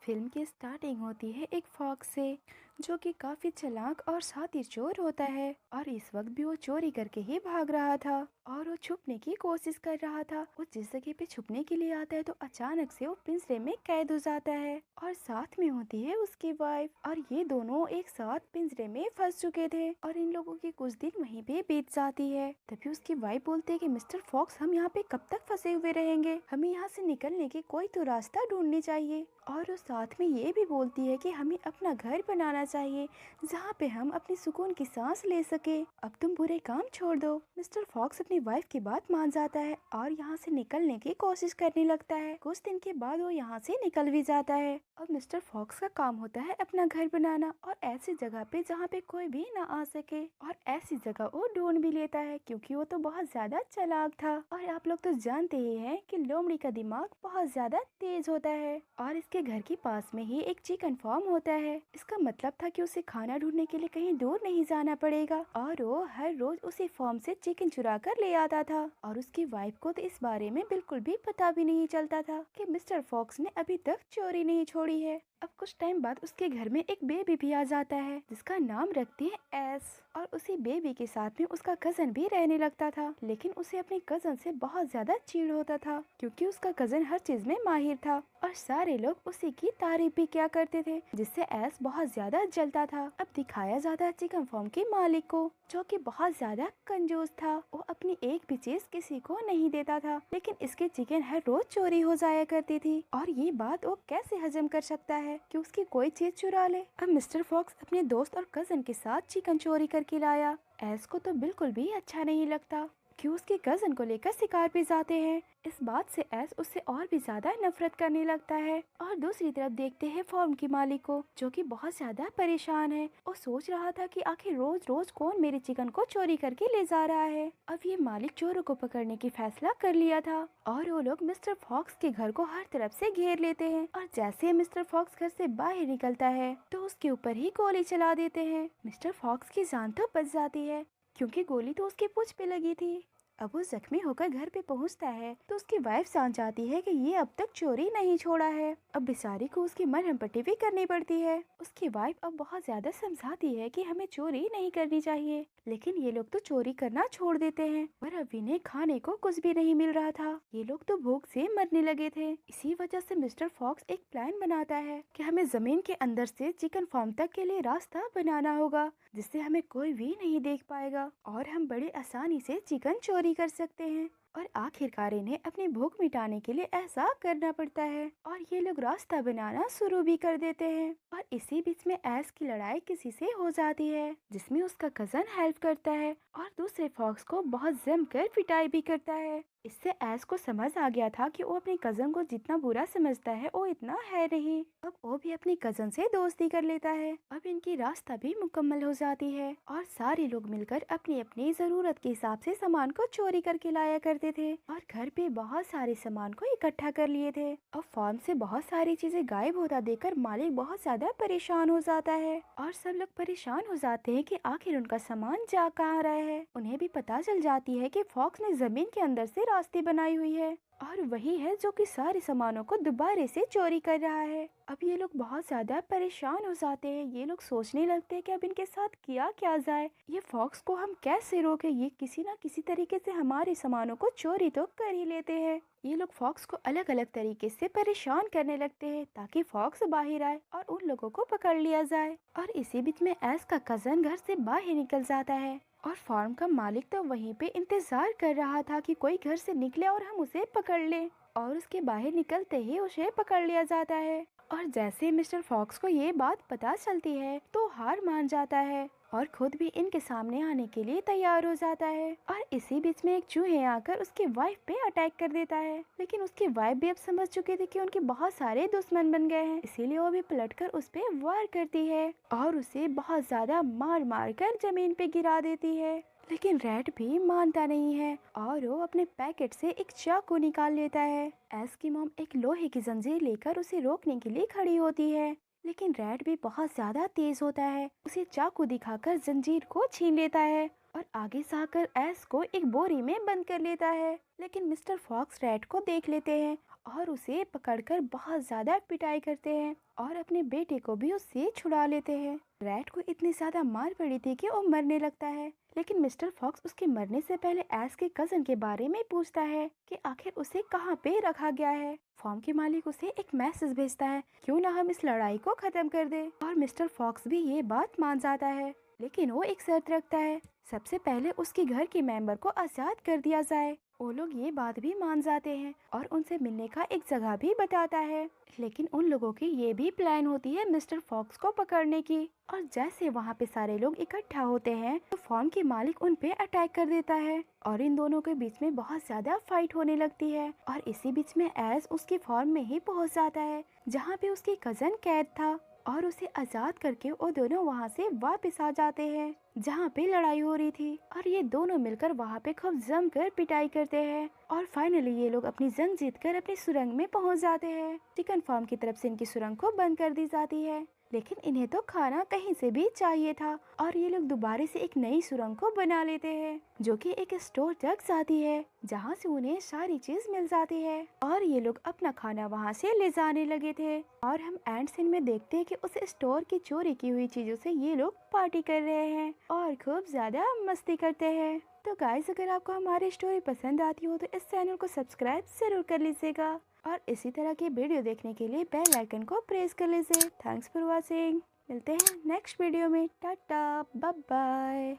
Film की starting होती है एक फॉक्स से जो कि काफी चालाक और शातिर चोर होता है और इस वक्त भी वो चोरी करके ही भाग रहा था और वो छुपने की कोशिश कर रहा था। वो जिस जगह पे छुपने के लिए आता है तो अचानक से वो पिंजरे में कैद हो जाता है और साथ में होती है उसकी वाइफ और ये दोनों एक साथ पिंजरे में फंस चुके थे और इन लोगों की कुछ दिन वहीं पे बीत जाती है। तभी उसकी वाइफ बोलती है कि मिस्टर फॉक्स हम यहाँ पे कब तक फंसे हुए रहेंगे, हमें यहाँ से निकलने की कोई तो रास्ता ढूंढनी चाहिए। और वो साथ में ये भी बोलती है कि हमें अपना घर बनाना चाहिए जहाँ पे हम अपनी सुकून की सांस ले सके। अब तुम बुरे काम छोड़ दो। मिस्टर फॉक्स अपनी वाइफ की बात मान जाता है और यहाँ से निकलने की कोशिश करने लगता है। कुछ दिन के बाद वो यहाँ से निकल भी जाता है। अब मिस्टर फॉक्स का काम होता है अपना घर बनाना और ऐसी जगह पे जहाँ पे कोई भी ना आ सके और ऐसी जगह वो ढूंढ भी लेता है क्योंकि वो तो बहुत ज्यादा चालाक था। और आप लोग तो जानते ही हैं कि लोमड़ी का दिमाग बहुत ज्यादा तेज होता है और इसके घर के पास में ही एक चिकन फार्म होता है। इसका मतलब था कि उसे खाना ढूंढने के लिए कहीं दूर नहीं जाना पड़ेगा और वो हर रोज उसी फार्म से चिकन चुरा कर ले आता था। और उसकी वाइफ को तो इस बारे में बिल्कुल भी पता भी नहीं चलता था कि मिस्टर फॉक्स ने अभी तक चोरी नहीं छोड़ी है। अब कुछ टाइम बाद उसके घर में एक बेबी भी आ जाता है जिसका नाम रखती है एस और उसी बेबी के साथ में उसका कजन भी रहने लगता था। लेकिन उसे अपने कजन से बहुत ज्यादा चिढ़ होता था क्योंकि उसका कजन हर चीज में माहिर था और सारे लोग उसी की तारीफ भी किया करते थे जिससे एस बहुत ज्यादा जलता था। अब दिखाया जाता है चिकन फार्म के मालिक को जो कि बहुत ज्यादा कंजूस था। वो अपनी एक भी चीज किसी को नहीं देता था लेकिन इसके चिकन हर रोज चोरी हो जाया करती थी और ये बात वो कैसे हजम कर सकता है कि उसकी कोई चीज चुरा ले। अब मिस्टर फॉक्स अपने दोस्त और कजन के साथ चिकन चोरी करके लाया। एस को तो बिल्कुल भी अच्छा नहीं लगता कि उसके कजन को लेकर शिकार पे जाते हैं। इस बात से एस उससे और भी ज्यादा नफरत करने लगता है। और दूसरी तरफ देखते हैं फॉर्म की मालिक को जो कि बहुत ज्यादा परेशान है। वो सोच रहा था कि आखिर रोज रोज कौन मेरे चिकन को चोरी करके ले जा रहा है। अब ये मालिक चोरों को पकड़ने की फैसला कर लिया था और वो लोग मिस्टर फॉक्स के घर को हर तरफ से घेर लेते हैं और जैसे ही मिस्टर फॉक्स घर से बाहर निकलता है तो उसके ऊपर ही गोली चला देते हैं। मिस्टर फॉक्स की जान तो बच जाती है क्योंकि गोली तो उसके पूंछ पे लगी थी। अब वो जख्मी होकर घर पे पहुंचता है तो उसकी वाइफ जान जाती है कि ये अब तक चोरी नहीं छोड़ा है। अब बेचारी को उसकी मरहम पट्टी भी करनी पड़ती है। उसकी वाइफ अब बहुत ज्यादा समझाती है कि हमें चोरी नहीं करनी चाहिए लेकिन ये लोग तो चोरी करना छोड़ देते हैं। पर अब इन्हें खाने को कुछ भी नहीं मिल रहा था, ये लोग तो भूख से मरने लगे थे। इसी वजह से मिस्टर फॉक्स एक प्लान बनाता है कि हमें जमीन के अंदर से चिकन फार्म तक के लिए रास्ता बनाना होगा जिससे हमें कोई भी नहीं देख पाएगा और हम बड़े आसानी से चिकन चोरी कर सकते हैं। और आखिरकार इन्हें अपनी भूख मिटाने के लिए ऐसा करना पड़ता है और ये लोग रास्ता बनाना शुरू भी कर देते हैं। और इसी बीच में एस की लड़ाई किसी से हो जाती है जिसमें उसका कजन हेल्प करता है और दूसरे फॉक्स को बहुत जमकर पिटाई भी करता है। इससे एस को समझ आ गया था कि वो अपने कजन को जितना बुरा समझता है वो इतना है नहीं। अब वो भी अपनी कजन से दोस्ती कर लेता है। अब इनकी रास्ता भी मुकम्मल हो जाती है और सारे लोग मिलकर अपनी अपनी जरूरत के हिसाब से सामान को चोरी करके लाया करते थे और घर पे बहुत सारे सामान को इकट्ठा कर लिए थे। अब फार्म से बहुत सारी चीजें गायब होता देखकर मालिक बहुत ज्यादा परेशान हो जाता है और सब लोग परेशान हो जाते हैं कि आखिर उनका सामान जा कहाँ रहा है। उन्हें भी पता चल जाती है कि फॉक्स ने जमीन के अंदर से रास्ते बनाई हुई है और वही है जो कि सारे सामानों को दोबारा से चोरी कर रहा है। अब ये लोग बहुत ज्यादा परेशान हो जाते हैं। ये लोग सोचने लगते हैं कि अब इनके साथ किया क्या जाए, ये फॉक्स को हम कैसे रोके, ये किसी ना किसी तरीके से हमारे सामानों को चोरी तो कर ही लेते हैं। ये लोग फॉक्स को अलग अलग तरीके से परेशान करने लगते हैं ताकि फॉक्स बाहर आए और उन लोगों को पकड़ लिया जाए। और इसी बीच में एस का कजन घर से बाहर निकल जाता है और फार्म का मालिक तो वहीं पे इंतजार कर रहा था कि कोई घर से निकले और हम उसे पकड़ लें। और उसके बाहर निकलते ही उसे पकड़ लिया जाता है और जैसे मिस्टर फॉक्स को ये बात पता चलती है तो हार मान जाता है और खुद भी इनके सामने आने के लिए तैयार हो जाता है। और इसी बीच में एक चूहे आकर उसकी वाइफ पे अटैक कर देता है लेकिन उसकी वाइफ भी अब समझ चुकी थी कि उनके बहुत सारे दुश्मन बन गए हैं, इसीलिए वो भी पलटकर उस पे वार करती है और उसे बहुत ज्यादा मार मार कर जमीन पे गिरा देती है। लेकिन रेड भी मानता नहीं है और वो अपने पैकेट से एक चाकू निकाल लेता है। एस की मॉम एक लोहे की जंजीर लेकर उसे रोकने के लिए खड़ी होती है लेकिन रेड भी बहुत ज्यादा तेज होता है, उसे चाकू दिखाकर जंजीर को छीन लेता है और आगे से आकर एस को एक बोरी में बंद कर लेता है। लेकिन मिस्टर फॉक्स रेड को देख लेते हैं और उसे पकड़कर बहुत ज्यादा पिटाई करते हैं और अपने बेटे को भी उससे छुड़ा लेते हैं। रैट को इतनी ज्यादा मार पड़ी थी कि वो मरने लगता है, लेकिन मिस्टर फॉक्स उसके मरने से पहले एस के कजन के बारे में पूछता है कि आखिर उसे कहाँ पे रखा गया है। फॉर्म के मालिक उसे एक मैसेज भेजता है, क्यों ना हम इस लड़ाई को खत्म कर दे। और मिस्टर फॉक्स भी ये बात मान जाता है, लेकिन वो एक शर्त रखता है, सबसे पहले उसके घर के मेंबर को आजाद कर दिया जाए। वो लोग ये बात भी मान जाते हैं और उनसे मिलने का एक जगह भी बताता है, लेकिन उन लोगों की ये भी प्लान होती है मिस्टर फॉक्स को पकड़ने की। और जैसे वहाँ पे सारे लोग इकट्ठा होते हैं तो फॉर्म के मालिक उन पे अटैक कर देता है और इन दोनों के बीच में बहुत ज्यादा फाइट होने लगती है। और इसी बीच में एस उसकी फॉर्म में ही पहुँच जाता है जहाँ पे उसकी कजन कैद था और उसे आजाद करके वो दोनों वहाँ से वापस आ जाते हैं जहाँ पे लड़ाई हो रही थी। और ये दोनों मिलकर वहाँ पे खूब जमकर पिटाई करते हैं और फाइनली ये लोग अपनी जंग जीतकर अपनी सुरंग में पहुँच जाते हैं। चिकन फार्म की तरफ से इनकी सुरंग को बंद कर दी जाती है, लेकिन इन्हें तो खाना कहीं से भी चाहिए था और ये लोग दोबारा से एक नई सुरंग को बना लेते हैं जो कि एक स्टोर तक जाती है जहाँ से उन्हें सारी चीज मिल जाती है और ये लोग अपना खाना वहाँ से ले जाने लगे थे। और हम एंड सीन में देखते हैं कि उस स्टोर की चोरी की हुई चीजों से ये लोग पार्टी कर रहे हैं और खूब ज्यादा मस्ती करते हैं। तो गाइस, अगर आपको हमारी स्टोरी पसंद आती हो तो इस चैनल को सब्सक्राइब जरूर कर लीजिएगा और इसी तरह की वीडियो देखने के लिए बेल आइकन को प्रेस कर लीजिए। Thanks for watching. मिलते हैं नेक्स्ट वीडियो में। Ta-ta bye bye.